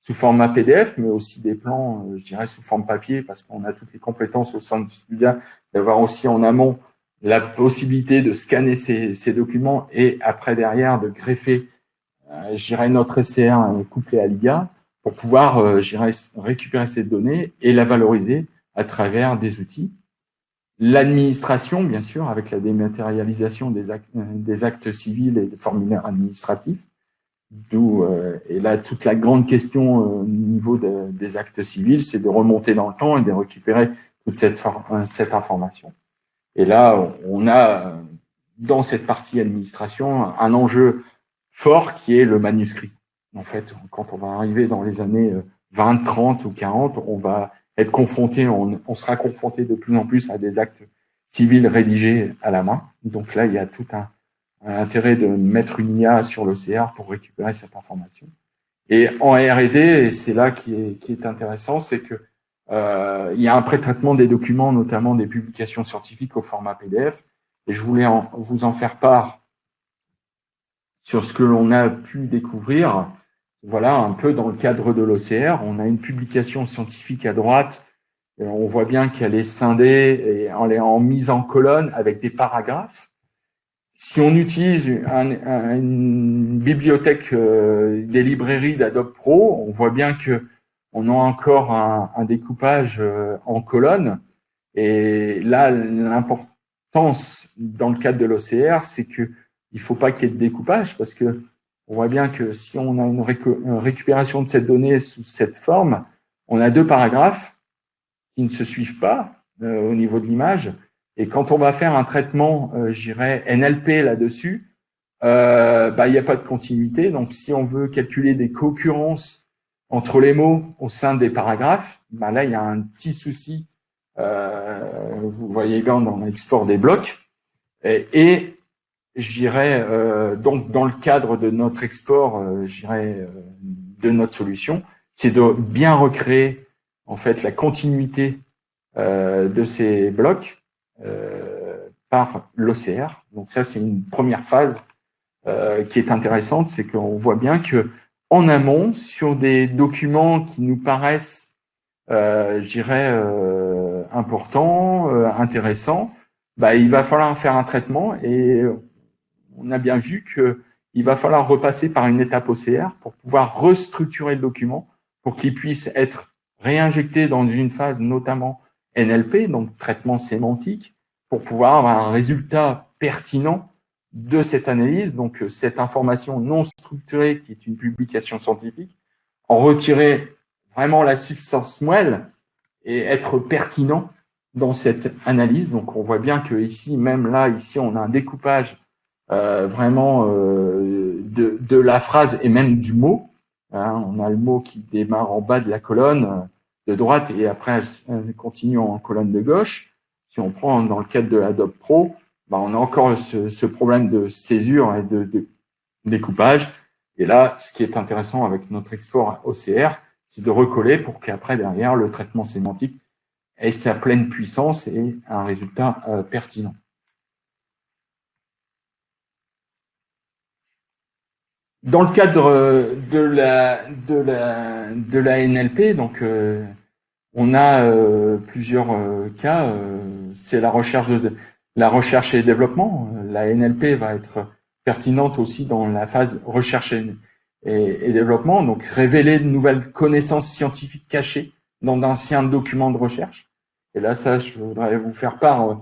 [SPEAKER 1] sous format PDF, mais aussi des plans, je dirais, sous forme papier, parce qu'on a toutes les compétences au sein de Studia, d'avoir aussi en amont la possibilité de scanner ces documents et après derrière de greffer, je dirais, notre SCR couplé à l'IA pour pouvoir, je dirais, récupérer ces données et la valoriser à travers des outils. L'administration, bien sûr, avec la dématérialisation des actes civils et des formulaires administratifs, d'où et là toute la grande question au niveau des actes civils, c'est de remonter dans le temps et de récupérer toute cette information. Et là, on a dans cette partie administration un enjeu fort qui est le manuscrit. En fait, quand on va arriver dans les années 20, 30 ou 40, on va être confronté, on sera confronté de plus en plus à des actes civils rédigés à la main. Donc là, il y a tout un intérêt de mettre une IA sur l'OCR pour récupérer cette information. Et en R&D, et c'est là qui est intéressant, c'est que il y a un pré-traitement des documents, notamment des publications scientifiques au format PDF. Et je voulais vous en faire part sur ce que l'on a pu découvrir. Voilà, un peu dans le cadre de l'OCR, on a une publication scientifique à droite. On voit bien qu'elle est scindée et elle est en mise en colonne avec des paragraphes. Si on utilise une bibliothèque des librairies d'Adobe Pro, on voit bien que on a encore un découpage en colonne. Et là, l'importance dans le cadre de l'OCR, c'est que il faut pas qu'il y ait de découpage parce que on voit bien que si on a une récupération de cette donnée sous cette forme, on a deux paragraphes qui ne se suivent pas au niveau de l'image. Et quand on va faire un traitement, je dirais, NLP là-dessus, il n'y a pas de continuité. Donc, si on veut calculer des concurrences entre les mots au sein des paragraphes, là, il y a un petit souci. Vous voyez bien dans l'export des blocs. Et je dirais, donc, dans le cadre de notre export, je dirais, de notre solution, c'est de bien recréer, en fait, la continuité de ces blocs par l'OCR. Donc ça, c'est une première phase qui est intéressante, c'est qu'on voit bien que en amont, sur des documents qui nous paraissent, je dirais, importants, intéressants, il va falloir faire un traitement et on a bien vu que il va falloir repasser par une étape OCR pour pouvoir restructurer le document pour qu'il puisse être réinjecté dans une phase notamment NLP, donc traitement sémantique, pour pouvoir avoir un résultat pertinent de cette analyse, donc cette information non structurée qui est une publication scientifique, en retirer vraiment la substance moelle et être pertinent dans cette analyse. Donc on voit bien que ici, même là, ici, on a un découpage vraiment de la phrase et même du mot. Hein, on a le mot qui démarre en bas de la colonne de droite et après elle continue en colonne de gauche. Si on prend dans le cadre de Adobe Pro, on a encore ce problème de césure et de découpage. Et là, ce qui est intéressant avec notre export OCR, c'est de recoller pour qu'après, derrière, le traitement sémantique ait sa pleine puissance et un résultat pertinent. Dans le cadre de la NLP, donc on a plusieurs cas. C'est la recherche de la recherche et développement. La NLP va être pertinente aussi dans la phase recherche et développement, donc révéler de nouvelles connaissances scientifiques cachées dans d'anciens documents de recherche. Et là, ça, je voudrais vous faire part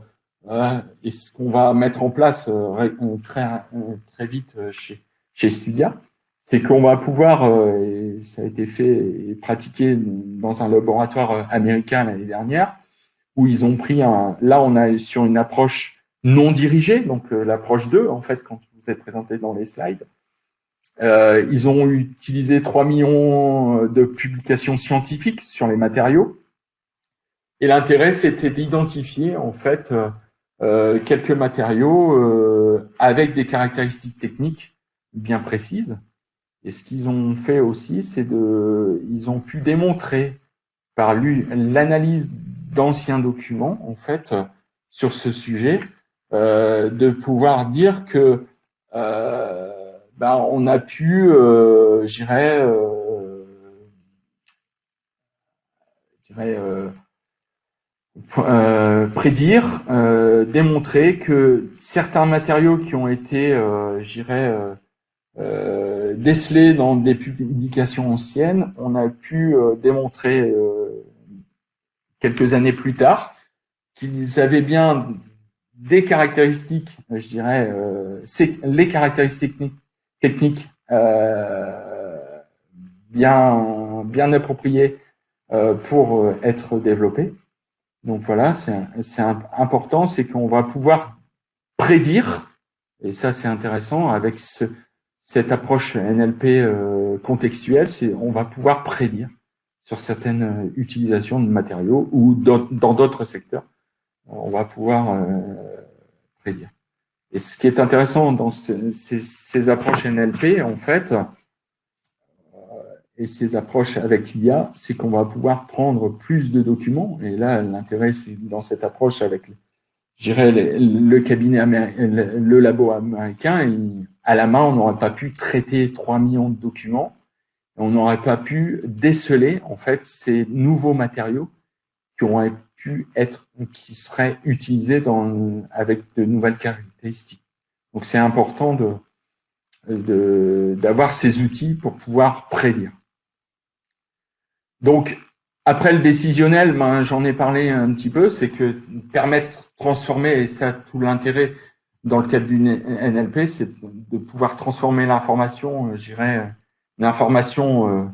[SPEAKER 1] et ce qu'on va mettre en place très vite chez Studia, c'est qu'on va pouvoir, et ça a été fait et pratiqué dans un laboratoire américain l'année dernière, où ils ont pris là on a sur une approche non dirigée, donc l'approche 2, en fait, quand je vous ai présenté dans les slides, ils ont utilisé 3 millions de publications scientifiques sur les matériaux. Et l'intérêt, c'était d'identifier, en fait, quelques matériaux avec des caractéristiques techniques bien précises. Et ce qu'ils ont fait aussi, ils ont pu démontrer par l'analyse d'anciens documents, en fait, sur ce sujet, de pouvoir dire que on a pu, prédire, démontrer que certains matériaux qui ont été, décelés dans des publications anciennes, on a pu démontrer quelques années plus tard qu'ils avaient bien des caractéristiques, les caractéristiques techniques bien appropriées pour être développées. Donc voilà, c'est important, c'est qu'on va pouvoir prédire, et ça c'est intéressant avec cette approche NLP contextuelle, on va pouvoir prédire sur certaines utilisations de matériaux ou dans d'autres secteurs, on va pouvoir prédire. Et ce qui est intéressant dans ces approches NLP, en fait, et ces approches avec l'IA, c'est qu'on va pouvoir prendre plus de documents. Et là, l'intérêt, c'est dans cette approche avec, le cabinet américain, le labo américain, à la main, on n'aurait pas pu traiter 3 millions de documents. On n'aurait pas pu déceler, en fait, ces nouveaux matériaux qui seraient utilisés avec de nouvelles caractéristiques. Donc, c'est important d'avoir ces outils pour pouvoir prédire. Donc, après le décisionnel, j'en ai parlé un petit peu, c'est que permettre, transformer, et ça tout l'intérêt dans le cadre d'une NLP, c'est de pouvoir transformer l'information, l'information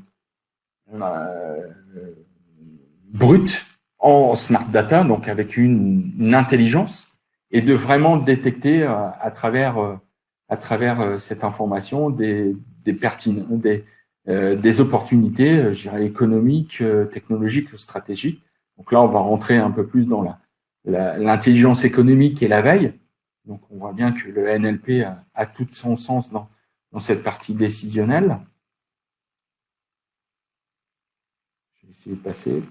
[SPEAKER 1] brute en smart data, donc avec une intelligence, et de vraiment détecter à travers cette information des opportunités, économiques, technologiques, stratégiques. Donc là, on va rentrer un peu plus dans l'intelligence économique et la veille. Donc on voit bien que le NLP a tout son sens dans cette partie décisionnelle. Je vais essayer de passer.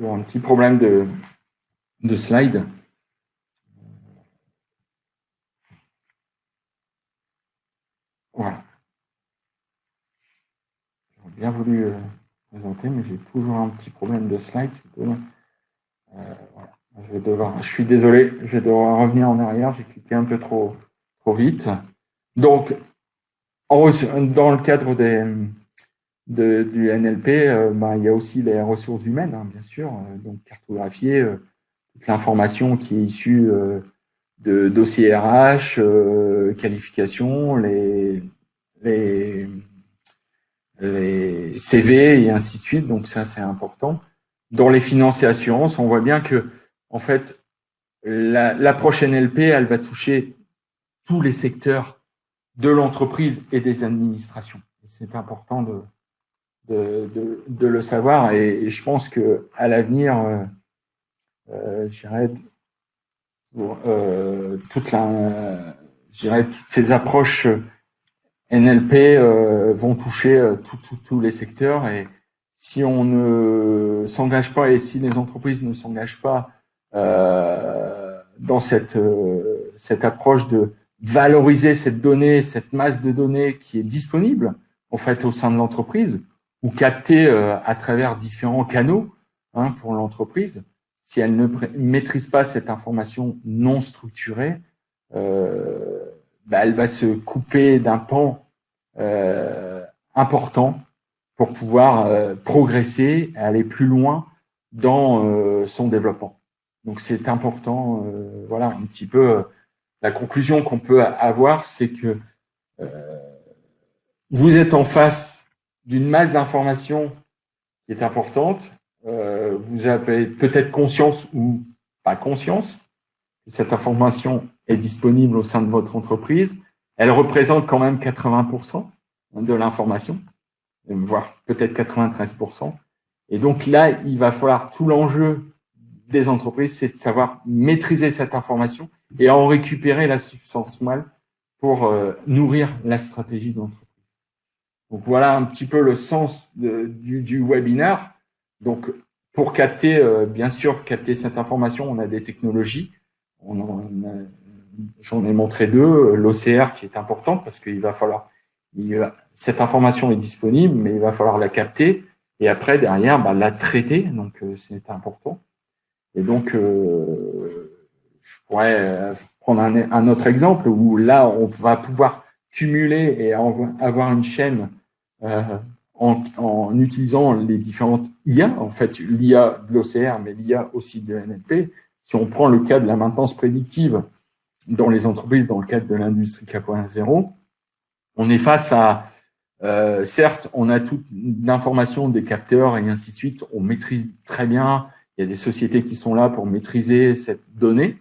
[SPEAKER 1] Un petit problème de slide. Voilà. J'aurais bien voulu présenter, mais j'ai toujours un petit problème de slide. Voilà. Je suis désolé, je vais devoir revenir en arrière. J'ai cliqué un peu trop vite. Donc, dans le cadre du NLP, il y a aussi les ressources humaines, bien sûr. Donc, cartographier toute l'information qui est issue de dossiers RH, qualifications, les CV et ainsi de suite. Donc ça, c'est important. Dans les finances et assurances, on voit bien que, en fait, l'approche NLP, elle va toucher tous les secteurs de l'entreprise et des administrations. C'est important de le savoir, et je pense que à l'avenir, toutes ces approches NLP vont toucher tous les secteurs, et si on ne s'engage pas et si les entreprises ne s'engagent pas dans cette approche de valoriser cette donnée, cette masse de données qui est disponible en fait au sein de l'entreprise ou captée à travers différents canaux pour l'entreprise, si elle ne maîtrise pas cette information non structurée, elle va se couper d'un pan important pour pouvoir progresser et aller plus loin dans son développement. Donc c'est important, voilà un petit peu la conclusion qu'on peut avoir, c'est que vous êtes en face d'une masse d'informations qui est importante. Vous avez peut-être conscience ou pas conscience que cette information est disponible au sein de votre entreprise. Elle représente quand même 80% de l'information, voire peut-être 93%. Et donc là, il va falloir tout l'enjeu des entreprises, c'est de savoir maîtriser cette information et en récupérer la substance moelle pour nourrir la stratégie de l'entreprise. Donc voilà un petit peu le sens du webinaire. Donc pour capter, bien sûr, capter cette information, on a des technologies. J'en ai montré deux, l'OCR qui est important parce qu'il va falloir, cette information est disponible, mais il va falloir la capter et après derrière la traiter, donc c'est important. Et donc je pourrais prendre un autre exemple où là on va pouvoir cumuler et avoir une chaîne en utilisant les différentes IA, en fait l'IA de l'OCR, mais l'IA aussi de NLP. Si on prend le cas de la maintenance prédictive dans les entreprises, dans le cadre de l'industrie 4.0, on est face à, certes, on a toute l'information des capteurs et ainsi de suite, on maîtrise très bien, il y a des sociétés qui sont là pour maîtriser cette donnée,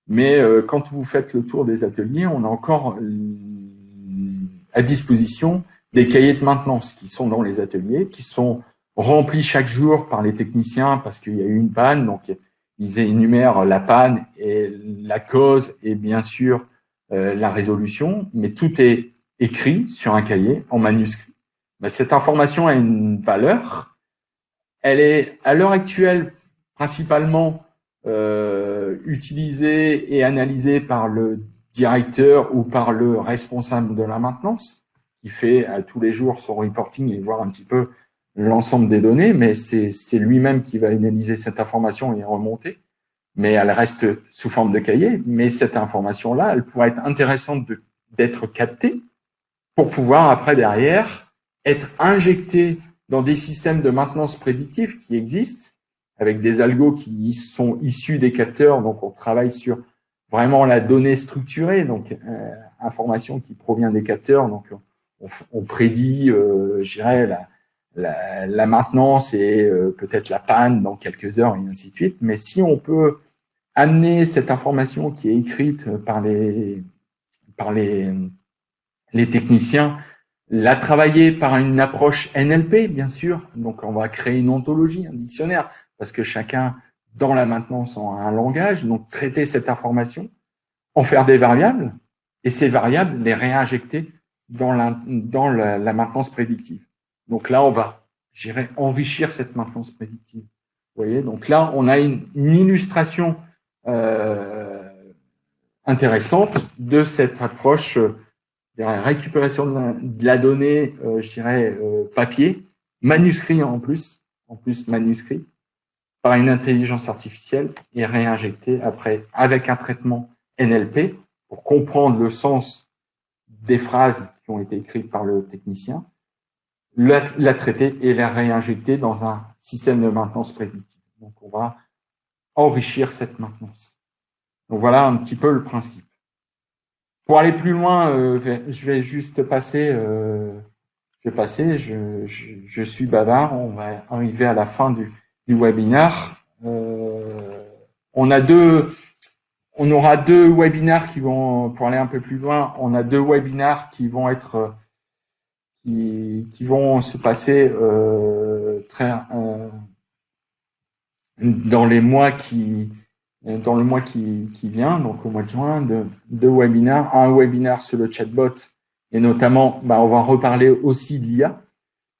[SPEAKER 1] mais quand vous faites le tour des ateliers, on a encore à disposition des cahiers de maintenance qui sont dans les ateliers, qui sont remplis chaque jour par les techniciens parce qu'il y a eu une panne, donc ils énumèrent la panne et la cause et bien sûr la résolution, mais tout est écrit sur un cahier en manuscrit. Cette information a une valeur. Elle est à l'heure actuelle principalement utilisée et analysée par le directeur ou par le responsable de la maintenance qui fait tous les jours son reporting et voir un petit peu l'ensemble des données, mais c'est lui-même qui va analyser cette information et remonter. Mais elle reste sous forme de cahier. Mais cette information-là, elle pourrait être intéressante d'être captée pour pouvoir, après, derrière, être injectée dans des systèmes de maintenance prédictive qui existent, avec des algos qui sont issus des capteurs. Donc, on travaille sur vraiment la donnée structurée, donc information qui provient des capteurs. Donc, on prédit, je dirais, la maintenance et peut-être la panne dans quelques heures et ainsi de suite. Mais si on peut amener cette information qui est écrite par les techniciens, la travailler par une approche NLP, bien sûr. Donc, on va créer une ontologie, un dictionnaire, parce que chacun, dans la maintenance, a un langage. Donc, traiter cette information, en faire des variables, et ces variables, les réinjecter dans la maintenance prédictive. Donc là, on va, je dirais, enrichir cette maintenance prédictive. Vous voyez, donc là, on a une illustration intéressante de cette approche récupération de la donnée, je dirais, papier, manuscrit en plus manuscrit, par une intelligence artificielle et réinjecté après avec un traitement NLP pour comprendre le sens des phrases qui ont été écrites par le technicien, la traiter et la réinjecter dans un système de maintenance prédictive. Donc, on va enrichir cette maintenance. Donc, voilà un petit peu le principe. Pour aller plus loin, je vais juste passer, je suis bavard, on va arriver à la fin du webinaire. On aura deux webinaires qui vont, pour aller un peu plus loin, on a deux webinaires qui vont être, qui vont se passer dans le mois qui vient, donc au mois de juin, deux webinaires. Un webinaire sur le chatbot et notamment, on va reparler aussi de l'IA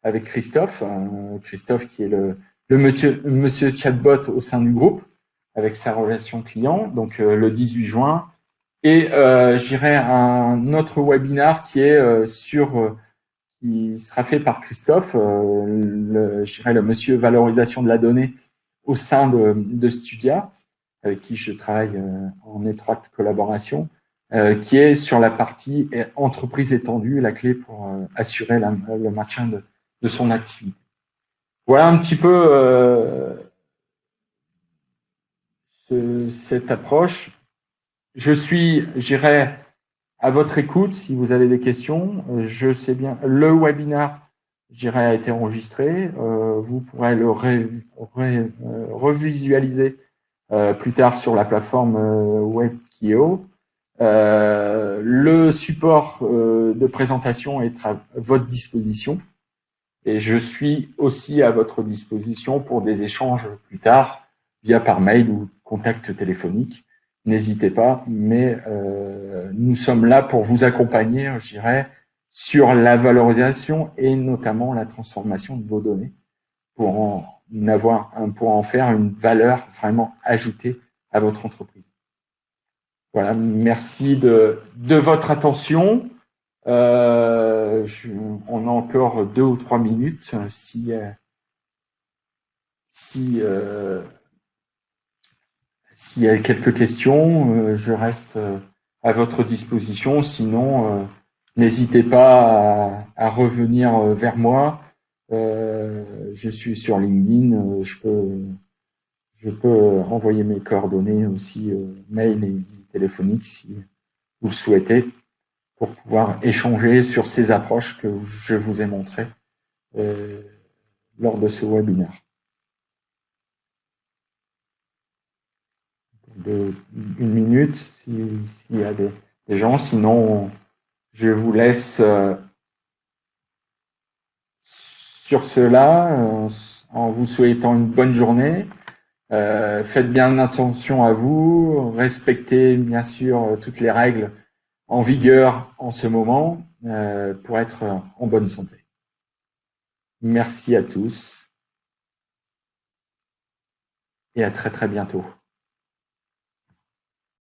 [SPEAKER 1] avec Christophe, Christophe qui est le monsieur chatbot au sein du groupe, avec sa relation client, donc le 18 juin. Et j'irai un autre webinar qui est qui sera fait par Christophe, le monsieur valorisation de la donnée au sein de Studia, avec qui je travaille en étroite collaboration, qui est sur la partie entreprise étendue, la clé pour assurer le maintien de son activité. Voilà un petit peu cette approche. J'irai à votre écoute si vous avez des questions. Je sais bien, le webinaire, a été enregistré. Vous pourrez le revisualiser plus tard sur la plateforme Webkio. Le support de présentation est à votre disposition. Et je suis aussi à votre disposition pour des échanges plus tard, via par mail ou contact téléphonique. N'hésitez pas, mais nous sommes là pour vous accompagner, je dirais, sur la valorisation et notamment la transformation de vos données pour en faire une valeur vraiment ajoutée à votre entreprise. Voilà, merci de votre attention. On a encore 2 ou 3 minutes. S'il y a quelques questions, je reste à votre disposition. Sinon, n'hésitez pas à revenir vers moi. Je suis sur LinkedIn. Je peux envoyer mes coordonnées aussi, mail et téléphonique si vous le souhaitez, pour pouvoir échanger sur ces approches que je vous ai montrées lors de ce webinaire. Une minute s'il y a des gens, sinon je vous laisse sur cela en vous souhaitant une bonne journée. Faites bien attention à vous, respectez bien sûr toutes les règles en vigueur en ce moment pour être en bonne santé. Merci à tous et à très très bientôt.